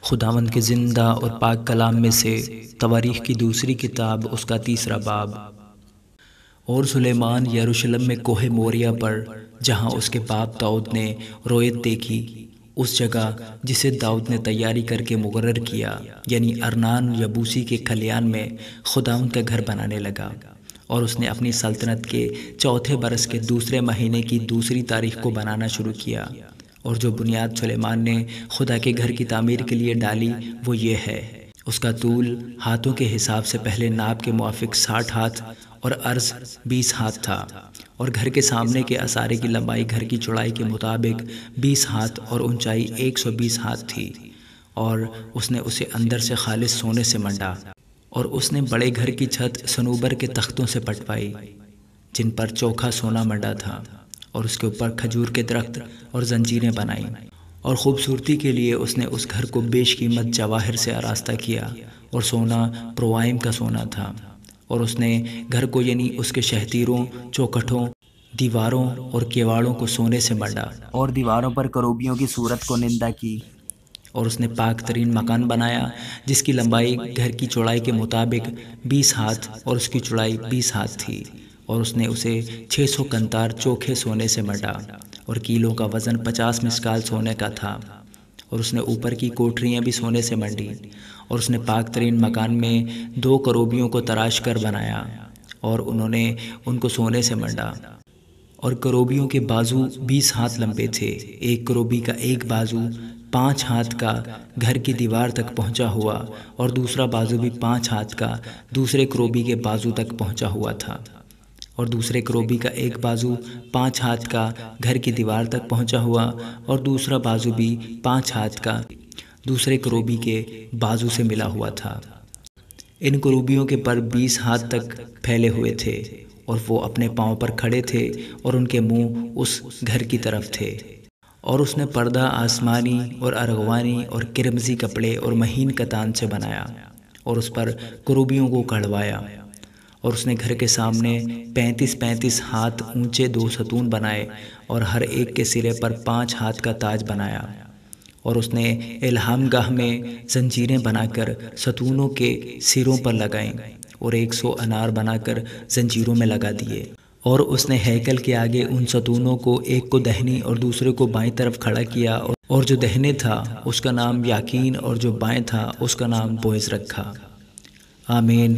خداوند کے زندہ اور پاک کلام میں سے تواریخ کی دوسری کتاب، اس کا 3 باب۔ اور سلیمان یروشلم میں کوہ موریہ پر، جہاں اس کے باپ داؤد نے رویت دیکھی، اس جگہ جسے داؤد نے تیاری کر کے مقرر کیا، یعنی ارنان یبوسی کے کھلیان میں خداوند کا گھر بنانے لگا۔ اور اس نے اپنی سلطنت کے 4 برس کے 2 مہینے کی 2 تاریخ کو بنانا شروع کیا۔ اور جو بنیاد سلیمان نے خدا کے گھر کی تعمیر کے لیے ڈالی وہ یہ ہے: اس کا طول ہاتھوں کے حساب سے پہلے ناپ کے موافق 60 ہاتھ اور عرض 20 ہاتھ تھا، اور گھر کے سامنے کے اثارے کی لمبائی گھر کی چوڑائی کے مطابق 20 ہاتھ اور اونچائی 120 ہاتھ تھی۔ اور اس نے اسے اندر سے خالص سونے سے منڈا۔ اور اس نے بڑے گھر کی چھت صنوبر کے تختوں سے پٹوائی، جن پر چوکھا سونا منڈا تھا، اور اس کے اوپر کھجور کے درخت اور زنجیریں بنائیں۔ اور خوبصورتی کے لیے اس نے اس گھر کو بیش قیمت جواہر سے آراستہ کیا، اور سونا پروائم کا سونا تھا۔ اور اس نے گھر کو، یعنی اس کے شہتیروں، چوکھٹوں، دیواروں اور کیواڑوں کو سونے سے منڈا، اور دیواروں پر کروبیوں کی صورت کو نندہ کی۔ اور اس نے پاک ترین مکان بنایا، جس کی لمبائی گھر کی چوڑائی کے مطابق 20 ہاتھ اور اس کی چوڑائی 20 ہاتھ تھی۔ اور اس نے اسے 600 کنتار چوکھے سونے سے منڈا، اور کیلوں کا وزن 50 مسکال سونے کا تھا۔ اور اس نے اوپر کی کوٹریاں بھی سونے سے منڈی۔ اور اس نے پاک ترین مکان میں 2 کروبیوں کو تراش کر بنایا، اور انہوں نے ان کو سونے سے منڈا۔ اور کروبیوں کے بازو 20 ہاتھ لمبے تھے، ایک کروبی کا ایک بازو 5 ہاتھ کا گھر کی دیوار تک پہنچا ہوا، اور دوسرا بازو بھی 5 ہاتھ کا دوسرے کروبی کے بازو تک پہنچا ہوا تھا۔ اور دوسرے کروبی کا ایک بازو 5 ہاتھ کا گھر کی دیوار تک پہنچا ہوا، اور دوسرا بازو بھی 5 ہاتھ کا دوسرے کروبی کے بازو سے ملا ہوا تھا۔ ان کروبیوں کے پر 20 ہاتھ تک پھیلے ہوئے تھے، اور وہ اپنے پاؤں پر کھڑے تھے، اور ان کے منہ اس گھر کی طرف تھے۔ اور اس نے پردہ آسمانی اور ارغوانی اور کرمزی کپڑے اور مہین کتان سے بنایا، اور اس پر کروبیوں کو کڑھوایا۔ اور اس نے گھر کے سامنے 35 ہاتھ اونچے 2 ستون بنائے، اور ہر ایک کے سرے پر 5 ہاتھ کا تاج بنایا۔ اور اس نے الہام گاہ میں زنجیریں بنا کر ستونوں کے سروں پر لگائیں، اور 100 انار بنا کر زنجیروں میں لگا دیے۔ اور اس نے ہیکل کے آگے ان ستونوں کو، ایک کو دہنی اور دوسرے کو بائیں طرف کھڑا کیا، اور جو دہنے تھا اس کا نام یاکین، اور جو بائیں تھا اس کا نام بوعز رکھا۔ آمین۔